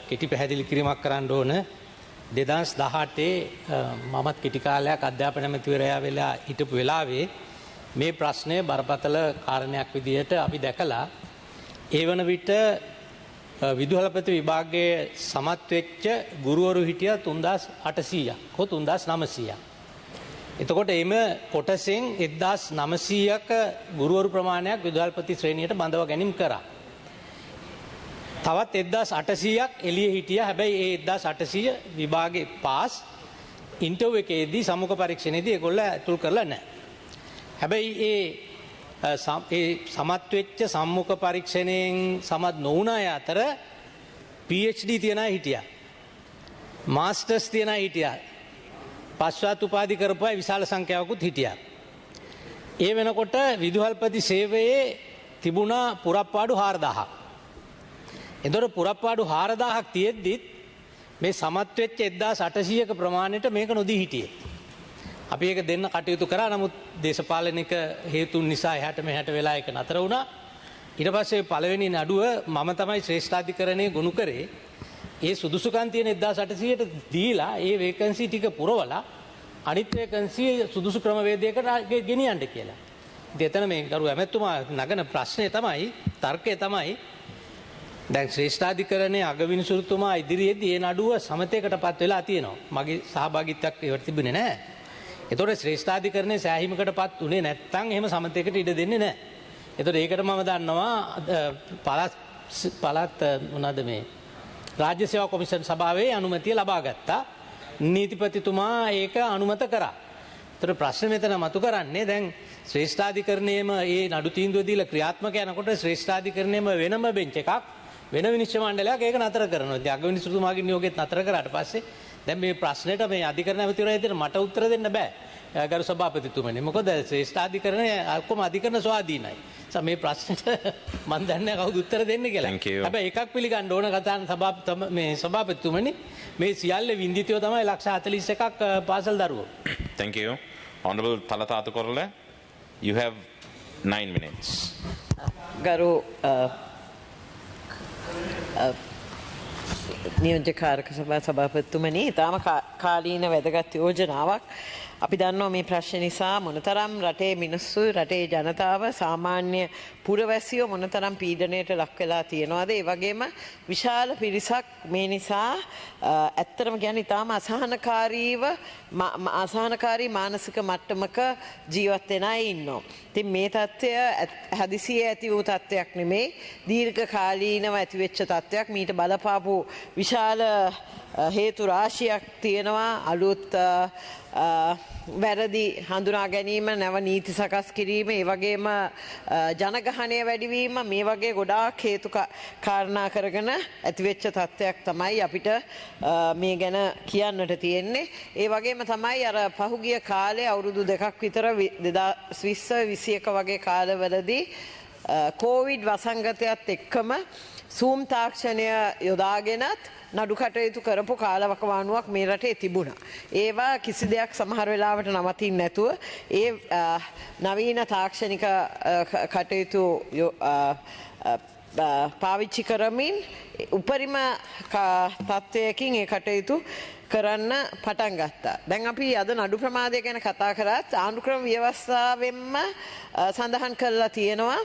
කෙටි පැහැදිලි කිරීමක් කරන්න ඕන. 2018 මමත් කෙටි කාලයක් අධ්‍යාපන මැතිවරයා වෙලා හිටපු වෙලාවේ මේ ප්‍රශ්නය බරපතල කාරණයක් විදිහට අපි දැකලා ඒ වන විට විදුහල්පති විභාගයේ සමත් වෙච්ච ගුරුවරු හිටියා 3800ක් හෝ 3900ක්. එතකොට එම කොටසෙන් 1900ක ගුරුවරු ප්‍රමාණයක් විදුහල්පති ශ්‍රේණියට බඳව ගැනීම කරා. තවත් 1800ක් එළියේ හිටියා. හැබැයි ඒ 1800 විභාගේ පාස් ඉන්ටර්වයුව එකේදී සමුඛ පරීක්ෂණයේදී ඒගොල්ලෝ ඇතුල් කරලා නැහැ. හැබැයි ඒ සමත් වෙච්ච සම්මුඛ පරීක්ෂණයෙන් සමත් නොවුන අය අතර PhD තියන අය හිටියා. මාස්ටර්ස් තියන අය හිටියා. පස්වත් උපාධි කරපු අය විශාල සංඛ්‍යාවකුත් හිටියා. ඒ වෙනකොට විදුහල්පති සේවයේ තිබුණා පුරප්පාඩු 4000ක්. එතකොට පුරප්පාඩු 4000ක් තියෙද්දිත් මේ සමත් වෙච්ච 1800ක ප්‍රමාණයට මේක නොදී හිටියේ. අපි ඒක දෙන්න කටයුතු කරා. නමුත් දේශපාලනික හේතුන් නිසා එහාට මෙහාට වෙලා ඒක නතර වුණා. ඊට පස්සේ පළවෙනි නඩුව මම තමයි ශ්‍රේෂ්ඨාධිකරණයේ ගොනු කරේ. ඒ සුදුසුකම් තියෙන 1800ට දීලා ඒ වේකන්සි ටික පුරවලා අනිත් වේකන්සි සුදුසු ක්‍රමවේදයකට ගෙනියන්න කියලා. ඉතින් එතන මේ ගරු ඇමැතුමා නගන ප්‍රශ්නේ තමයි තර්කය තමයි දැන් ශ්‍රේෂ්ඨාධිකරණයේ අගවිනිසුරුතුමා ඉදිරියේදී ඒ නඩුව සමතේකටපත් වෙලා තියෙනවා. මගේ සහභාගීත්වයක් ඒවට තිබුණේ නැහැ. එතකොට ශ්‍රේෂ්ඨාධිකරණයේ සෑහීමකටපත් උනේ නැත්නම් එහෙම සමතේකට ඉඩ දෙන්නේ නැහැ. එතකොට ඒකට මම දන්නවා පළාත් මොනවාද මේ රාජ්‍ය සේවා කොමිෂන් සභාවේ අනුමැතිය ලබා ගත්තා. නීතිපතිතුමා ඒක අනුමත කරා. එතකොට ප්‍රශ්නේ මෙතන මතු කරන්නේ දැන් ශ්‍රේෂ්ඨාධිකරණයේම මේ නඩු තීන්දුව දීලා ක්‍රියාත්මක යනකොට ශ්‍රේෂ්ඨාධිකරණයේම වෙනම බෙන්ච් එකක් වෙන විනිශ්චය මණ්ඩලයක් ඒක නතර කරනවා. ඉතින් අගවිනිසුරුතුමාගේ නියෝගයත් නතර කරාට පස්සේ දැන් මේ ප්‍රශ්නෙට මේ අධිකරණ ඇමතිවරයා විදිහට මට උත්තර දෙන්න බෑ. ගරු සභාපතිතුමනි. මොකද ශ්‍රේෂ්ඨාධිකරණය ඔක්කොම අධිකරණ ස්වාධීනයි. මේ ප්‍රශ්නෙට මම දන්නේ කවුද උත්තර දෙන්නේ කියලා. හැබැයි එකක් පිළිගන්න ඕන කතාන මේ සභාපතිතුමනි මේ සියල්ල වින්දිතයෝ තමයි 141ක් පාසල් දරුවෝ. Thank you. Honorable Talatatu Korla, you have 9 minutes. ගරු නියෝජ්‍යකාරක සභාපතිතුමනි තාම කාලීන වැදගත් යෝජනාවක්. අපි දන්නවා මේ ප්‍රශ්න නිසා මොනතරම් රටේ මිනිස්සු රටේ ජනතාව සාමාන්‍ය පුරවැසියෝ මොනතරම් පීඩනයට ලක් වෙලා තියෙනවද. ඒ වගේම විශාල පිරිසක් මේ නිසා ඇත්තටම කියන්නේ ඊටාම අසහනකාරී මානසික මට්ටමක ජීවත් වෙන අය ඉන්නවා. ඉතින් මේ තත්ත්වය හදිසියේ ඇති වූ තත්ත්වයක් නෙමෙයි. දීර්ඝ කාලීනව ඇති වෙච්ච තත්ත්වයක්. මීට බලපාපු විශාල හේතු රාශියක් තියෙනවා. අලුත් වැරදි හඳුනා ගැනීම, නැව නීති සකස් කිරීම, ඒ වගේම ජනගහනය වැඩිවීම, මේ වගේ ගොඩාක් හේතු කාරණා කරගෙන ඇතිවෙච්ච තත්ත්වයක් තමයි අපිට මේ ගැන කියන්නට තියෙන්නේ. ඒ වගේම තමයි අර පහුගිය කාලේ අවුරුදු 2ක් විතර 2020-21 වගේ කාලවලදී කොවිඩ් වසංගතයත් එක්කම සූම් තාක්ෂණය යොදාගෙනත් නඩු කටයුතු කරපු කාලවකවානුවක් මේ රටේ තිබුණා. ඒවා කිසි දෙයක් සමහර වෙලාවට නවතින්නේ නැතුව ඒ නවීන තාක්ෂණික කටයුතු පාවිච්චි කරමින් උපරිම තත්ත්වයකින් ඒ කටයුතු කරන්න පටන් ගත්තා. දැන් අපි අද නඩු ප්‍රමාදය ගැන කතා කරත් ආණ්ඩුක්‍රම ව්‍යවස්ථාවෙන්ම සඳහන් කරලා තියෙනවා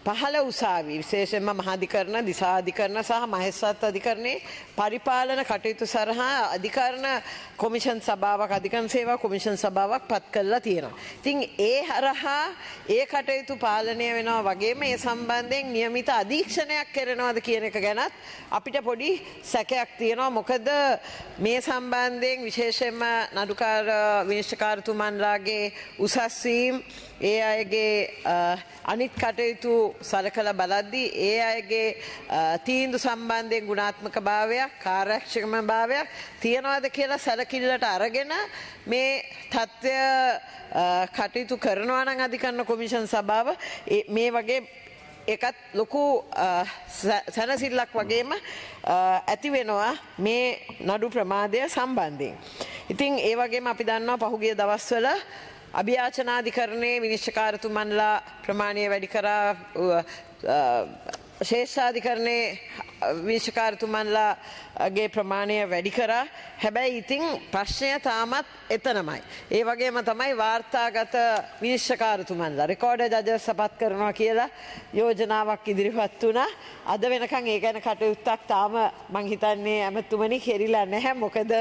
15 උසාවි විශේෂයෙන්ම මහාධිකරණ, දිසාධිකරණ සහ මහේස්ත්‍රාත් අධිකරණයේ පරිපාලන කටයුතු සරහා අධිකරණ කොමිෂන් සභාවක්, අධිකරණ සේවා කොමිෂන් සභාවක් පත් කරලා තියෙනවා. ඉතින් ඒ හරහා ඒ කටයුතු පාලනය වෙනවා වගේම ඒ සම්බන්ධයෙන් නියමිත අධීක්ෂණයක් කරනවද කියන එක ගැනත් අපිට පොඩි සැකයක් තියෙනවා. මොකද මේ සම්බන්ධයෙන් විශේෂයෙන්ම නඩුකාර විනිශ්චයකාරතුමන්ලාගේ උසස් වීම, ඒ අයගේ අනිත් කටයුතු සලකලා බලද්දී ඒ අයගේ තීන්දුව සම්බන්ධයෙන් ගුණාත්මක භාවයක්, කාර්යක්ෂම භාවයක් තියනවාද කියලා සැලකිල්ලට අරගෙන මේ තත්ත්වය කටයුතු කරනවා නම් අධිකරණ කොමිෂන් සභාව මේ වගේ ඒකත් ලොකු සැනසිල්ලක් වගේම ඇති වෙනවා මේ නඩු ප්‍රමාදය සම්බන්ධයෙන්. ඉතින් ඒ වගේම අපි දන්නවා පහුගිය දවස්වල අභියාචනාධිකරණයේ විනිශ්චයකාරතුමන්ලා ප්‍රමාණය වැඩි කරා ශේෂ්ඨාධිකරණයේ විනිශ්චයකාරතුමන්ලාගේ ප්‍රමාණය වැඩි කරා. හැබැයි ඉතින් ප්‍රශ්නය තාමත් එතනමයි. ඒ වගේම තමයි වාර්තාගත විනිශ්චයකාරතුමන්ලා රෙකෝඩර් ජජස් සපත් කරනවා කියලා යෝජනාවක් ඉදිරිපත් වුණා. අද වෙනකන් ඒ ගැන කටයුත්තක් තාම මං හිතන්නේ ඇමතුමනි කෙරිලා නැහැ. මොකද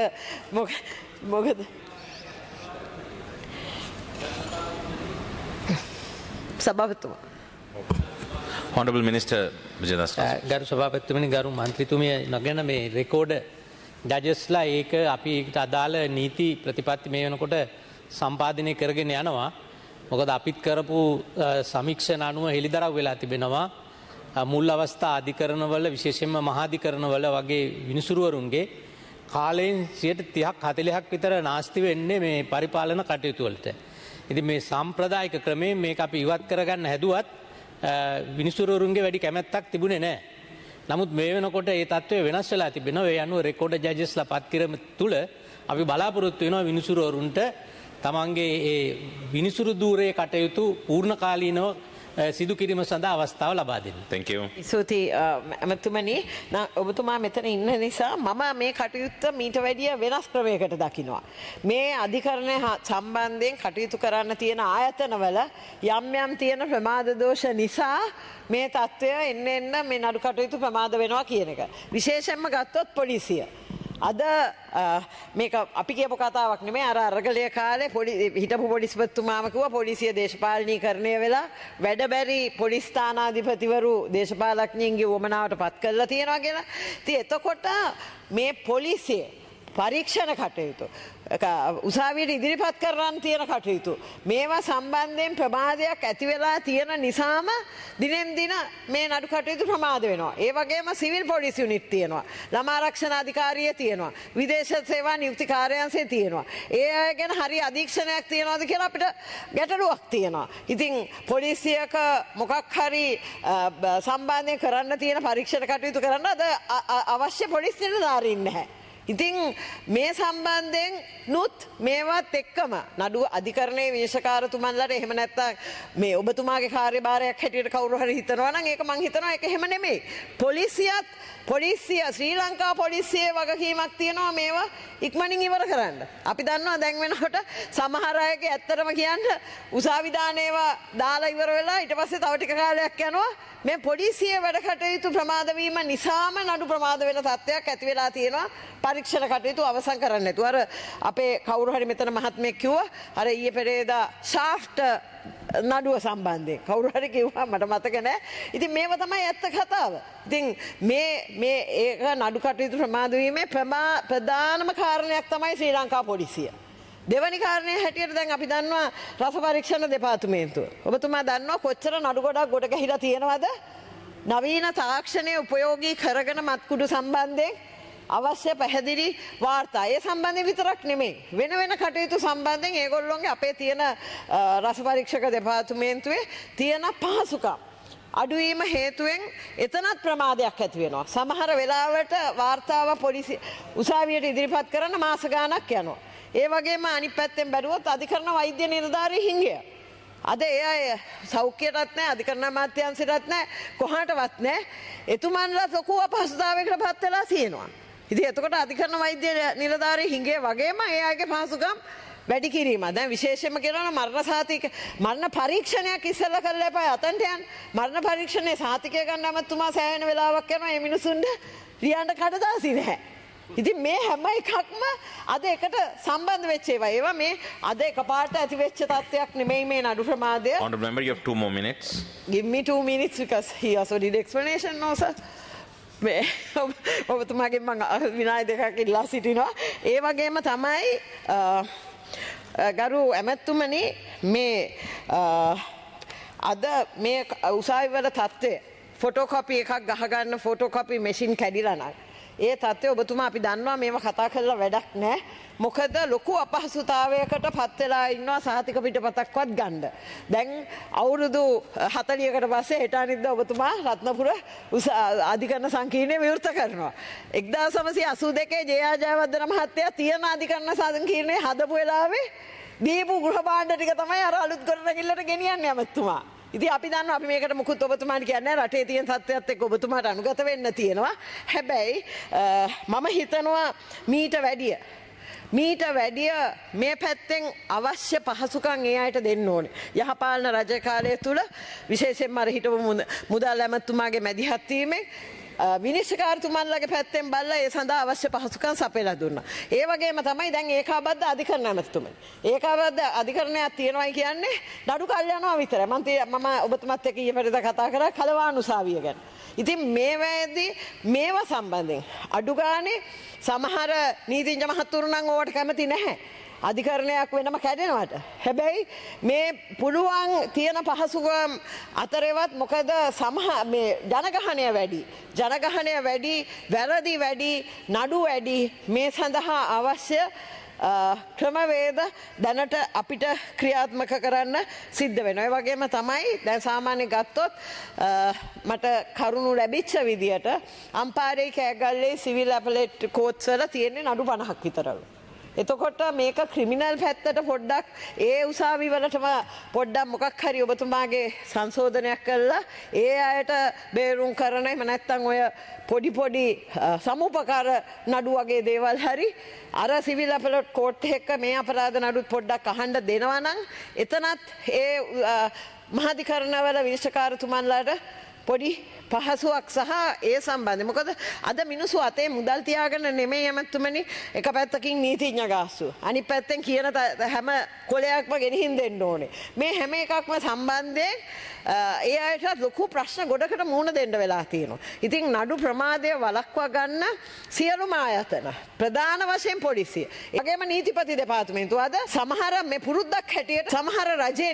සභාපතිතුමා. Honorable Minister Vijayadas. ගරු සභාපතිතුමනි ගරු මන්ත්‍රීතුමිය නගන මේ රෙකෝඩ ජජස්ලා ඒක අපි ඒකට අදාළ නීති ප්‍රතිපත්ති මේ වෙනකොට සම්පාදනය කරගෙන යනවා. මොකද අපිත් කරපු සමීක්ෂණ අනුව හෙළිදරව් වෙලා තිබෙනවා. මුල් අවස්ථා අධිකරණවල විශේෂයෙන්ම මහාධිකරණවල වගේ විනිසුරුවරුන්ගේ කාලයෙන් 30ක් 40ක් විතර නාස්ති වෙන්නේ මේ පරිපාලන කටයුතු වලට. ඉතින් මේ සම්ප්‍රදායික ක්‍රමයෙන් මේක අපි ඉවත් කරගන්න හැදුවත් විනිසුරුවරුන්ගේ වැඩි කැමැත්තක් තිබුණේ නැහැ. නමුත් මේ වෙනකොට ඒ තත්ත්වය වෙනස් වෙලා තිබෙනවා. ඒ අනුව රෙකෝඩර් ජජස්ලා පත් කිරීම තුළ අපි බලාපොරොත්තු වෙනවා විනිසුරුවරුන්ට තමන්ගේ ඒ විනිසුරු ධූරයේ කටයුතු පූර්ණකාලීනව සිදු කිරීම සඳහා අවස්ථාව ලබා දෙන්න. Thank you. ස්තුතියි ඇමතුමනි. ඔබතුමා මෙතන ඉන්න නිසා මම මේ කටයුත්ත මීට වැඩිය වෙනස් ක්‍රමයකට දකිනවා. මේ අධිකරණය සම්බන්ධයෙන් කටයුතු කරන්න තියෙන ආයතනවල යම් තියෙන ප්‍රමාද දෝෂ නිසා මේ තත්ත්වය එන්න මේ නඩු කටයුතු ප්‍රමාද වෙනවා කියන එක. විශේෂයෙන්ම ගත්තොත් පොලිසිය. අද මේක අපි කියපු කතාවක් නෙමෙයි අර අරගලයේ කාලේ හිටපු පොලිස්පතිතුමාම කිව්වා පොලිසිය දේශපාලනීකරණය වෙලා වැඩ බැරි පොලිස් ස්ථානාධිපතිවරු දේශපාලඥයින්ගේ වමනාවට පත් කරලා තියෙනවා කියලා. ඉතින් එතකොට මේ පොලිසිය පරීක්ෂණ කටයුතු උසාවියට ඉදිරිපත් කරන්න තියෙන කටයුතු මේවා සම්බන්ධයෙන් ප්‍රමාදයක් ඇති වෙලා තියෙන නිසාම දිනෙන් දින මේ නඩු කටයුතු ප්‍රමාද වෙනවා. ඒ වගේම සිවිල් පොලිස් යුනිට් තියෙනවා. ළමා ආරක්ෂණ අධිකාරිය තියෙනවා. විදේශ සේවා නියුක්ති කාර්යාංශය තියෙනවා. ඒ අය ගැන හරි අධීක්ෂණයක් තියනවාද කියලා අපිට ගැටලුවක් තියෙනවා. ඉතින් පොලිසියක මොකක් හරි සම්බන්ධයෙන් කරන්න තියෙන පරීක්ෂණ කටයුතු කරන්න අද අවශ්‍ය පොලිස් නිලධාරීන් නැහැ. ඉතින් මේ සම්බන්ධයෙන් නුත් මේවත් එක්කම නඩුව අධිකරණයේ විනිශ්චයකාරතුමන්ලාට එහෙම නැත්තම් මේ ඔබතුමාගේ කාර්යභාරයක් හැටියට කවුරු හරි හිතනවා නම් ඒක මං හිතනවා ඒක එහෙම නෙමෙයි. පොලිසිය ශ්‍රී ලංකා පොලිසියේ වගකීමක් තියෙනවා මේවා ඉක්මනින් ඉවර කරන්න. අපි දන්නවා දැන් වෙනකොට සමහර අයගේ ඇත්තටම කියන්න උසාවි දානේවා දාලා ඉවර වෙලා ඊට පස්සේ තව ටික කාලයක් යනවා මේ පොලිසිය වැඩ කටයුතු ප්‍රමාද වීම නිසාම නඩු ප්‍රමාද වෙන තත්ත්වයක් ඇති වෙලා තියෙනවා. පරීක්ෂණ කටයුතු අවසන් කරන්න නැතුව අර අපේ කවුරු හරි මෙතන මහත්මයෙක් කිව්වා අර ඊයේ පෙරේදා ෂාෆ්ට් නඩුව සම්බන්ධයෙන් කවුරු හරි කිව්වා මට මතක නැහැ. ඉතින් මේව තමයි ඇත්ත කතාව. ඉතින් මේ ඒක නඩු කටයුතු ප්‍රමාද වීමේ ප්‍රධානම කාරණයක් තමයි ශ්‍රී ලංකා පොලිසිය. දෙවැනි කාරණය හැටියට දැන් අපි දන්නවා රස පරීක්ෂණ දෙපාර්තමේන්තුව. ඔබතුමා දන්නවා කොච්චර නඩු ගොඩක් ගොඩ ගැහිලා තියෙනවද? නවීන තාක්ෂණය උපයෝගී කරගෙන මත්කුඩු සම්බන්ධයෙන් අවශ්‍ය පැහැදිලි වාර්තා. ඒ සම්බන්ධයෙන් විතරක් නෙමෙයි. වෙන කටයුතු සම්බන්ධයෙන් ඒගොල්ලෝගේ අපේ තියෙන රස පරීක්ෂක දෙපාර්තමේන්තුවේ තියෙන පහසුකම් අඩුවීම හේතුවෙන් එතනත් ප්‍රමාදයක් ඇති වෙනවා. සමහර වෙලාවට වාර්තාව පොලිසිය උසාවියට ඉදිරිපත් කරන්න මාස ගාණක් යනවා. ඒ වගේම අනිත් පැත්තෙන් බැලුවොත් අධිකරණ වෛද්‍ය නිලධාරී හිඟය. අද ඒ අය සෞඛ්‍යයටත් නැහැ අධිකරණ අමාත්‍යාංශයටත් නැහැ කොහාටවත් නැහැ. එතුමන්ලා ලොකු අපහසුතාවයකට පත් වෙලා තියෙනවා. ඉතින් එතකොට අධිකරණ වෛද්‍ය නිලධාරී හිඟය වගේම ඒ අයගේ පහසුකම් වැඩි කිරීම. දැන් විශේෂයෙන්ම කියනවා මරණ පරීක්ෂණයක් ඉස්සෙල්ලා කරලා එපා අතන්ට යන්න. මරණ පරීක්ෂණයේ සාතිකය ගන්න අමතුමා සෑහෙන වෙලාවක් යනවා. මේ මිනිසුන්ට ලියන්න කඩදාසි නැහැ. ඉතින් මේ හැම එකක්ම අද එකට සම්බන්ධ වෙච්ච ඒවා. ඒවා මේ අද එකපාරට ඇති වෙච්ච තත්ත්වයක් නෙමෙයි මේ නඩු ප්‍රමාදය. Honorable member, you have 2 more minutes. Give me 2 minutes because he also did explanation no sir. මේ ඔබතුමාගෙන් මම විනාඩි දෙකක් ඉල්ලා සිටිනවා. ඒ වගේම තමයි ගරු ඇමතුමනි මේ අද මේ උසාවි වල තත්ත්වය ෆොටෝකොපි එකක් ගහගන්න ෆොටෝකොපි මැෂින් කැඩිලා නම් ඒ තත්ත්වය ඔබතුමා අපි දන්නවා මේව කතා කරලා වැඩක් නැහැ. මොකද ලොකු අපහසුතාවයකට පත් වෙලා ඉන්නවා සහතික පිටපතක්වත් ගන්න. දැන් අවුරුදු 40කට පස්සේ හෙට අනිද්දා ඔබතුමා රත්නපුර අධිකරණ සංකීර්ණය විවෘත කරනවා. 1982 ජයා ජයවර්ධන මහත්තයා තියෙන අධිකරණ සංකීර්ණය හදපු වෙලාවේ දීපු ගෘහ භාණ්ඩ ටික තමයි අර අලුත් ගොඩනැගිල්ලට ගෙනියන්නේ ඇමතුමා. ඉතින් අපි දන්නවා අපි මේකට මුකුත් ඔබතුමාට කියන්නේ රටේ තියෙන තත්ත්වයක් එක්ක ඔබතුමාට අනුගත වෙන්න තියෙනවා. හැබැයි මම හිතනවා මීට වැඩිය මේ පැත්තෙන් අවශ්‍ය පහසුකම් ඒ අයට දෙන්න ඕනේ. යහපාලන රජ කාලය තුල විශේෂයෙන්ම අර හිටපු මුදල් ඇමතුමාගේ මැදිහත් වීමෙන් විනිශ්චයකාරතුමන්ලගේ පැත්තෙන් බලලා ඒ සඳහා අවශ්‍ය පහසුකම් සපයලා දුන්නා. ඒ වගේම තමයි දැන් ඒකාබද්ධ අධිකරණ ඇමතුමනි. ඒකාබද්ධ අධිකරණයක් තියෙනවායි කියන්නේ නඩු කල් යනවා විතරයි. මම ඔබතුමත් එක්ක ඊයේ පෙරේදා කතා කරා කලවානුසාවිය ගැන. ඉතින් මේවැදී මේවා සම්බන්ධයෙන් අඩු ගානේ සමහර නීතිඥ මහතුරු නම් ඕවට කැමති නැහැ. අධිකරණයක් වෙනම කැඩෙනවට. හැබැයි මේ පුළුවන් තියෙන පහසුකම් අතරේවත් මොකද මේ ජනගහනය වැඩි, වැරදි වැඩි, නඩු වැඩි මේ සඳහා අවශ්‍ය ක්‍රමවේද දැනට අපිට ක්‍රියාත්මක කරන්න සිද්ධ වෙනවා. ඒ වගේම තමයි දැන් සාමාන්‍ය ගත්තොත් මට කරුණු ලැබිච්ච විදියට අම්පාරේ කෑගල්ලේ සිවිල් ඇපලේට් කෝට්ස් වල තියෙන්නේ නඩු 50ක් විතරලු. එතකොට මේක ක්‍රිමිනල් පැත්තට පොඩ්ඩක් ඒ උසාවි වලටම පොඩ්ඩක් මොකක් හරි ඔබතුමාගේ සංශෝධනයක් කළා ඒ අයට බේරුම් කරන එහෙම නැත්නම් ඔය පොඩි සමුපකාර නඩු වගේ දේවල් හරි අර සිවිල් අපලොට් කෝට් එක මේ අපරාධ නඩුත් පොඩ්ඩක් අහන්න දෙනවා නම් එතනත් ඒ මහාධිකරණවල විනිශ්චයකාරතුමන්ලාට පොඩි පහසුවක් සහ ඒ සම්බන්ධයෙන් මොකද අද මිනිස්සු අතේ මුදල් තියාගෙන නෙමෙයි ඇමතුමනි එක පැත්තකින් නීතිඥ ගාස්තු අනිත් පැත්තෙන් කියන හැම කොලයක්ම ගෙනihin දෙන්න ඕනේ මේ හැම එකක්ම සම්බන්ධයෙන් ඒ අයට ලොකු ප්‍රශ්න ගොඩකට මුහුණ දෙන්න වෙලා තියෙනවා. ඉතින් නඩු ප්‍රමාදය වළක්වා ගන්න සියලුම ආයතන ප්‍රධාන වශයෙන් පොලිසිය ඒ වගේම නීතිපති දෙපාර්තමේන්තුව අද සමහර මේ පුරුද්දක් හැටියට සමහර රජයේ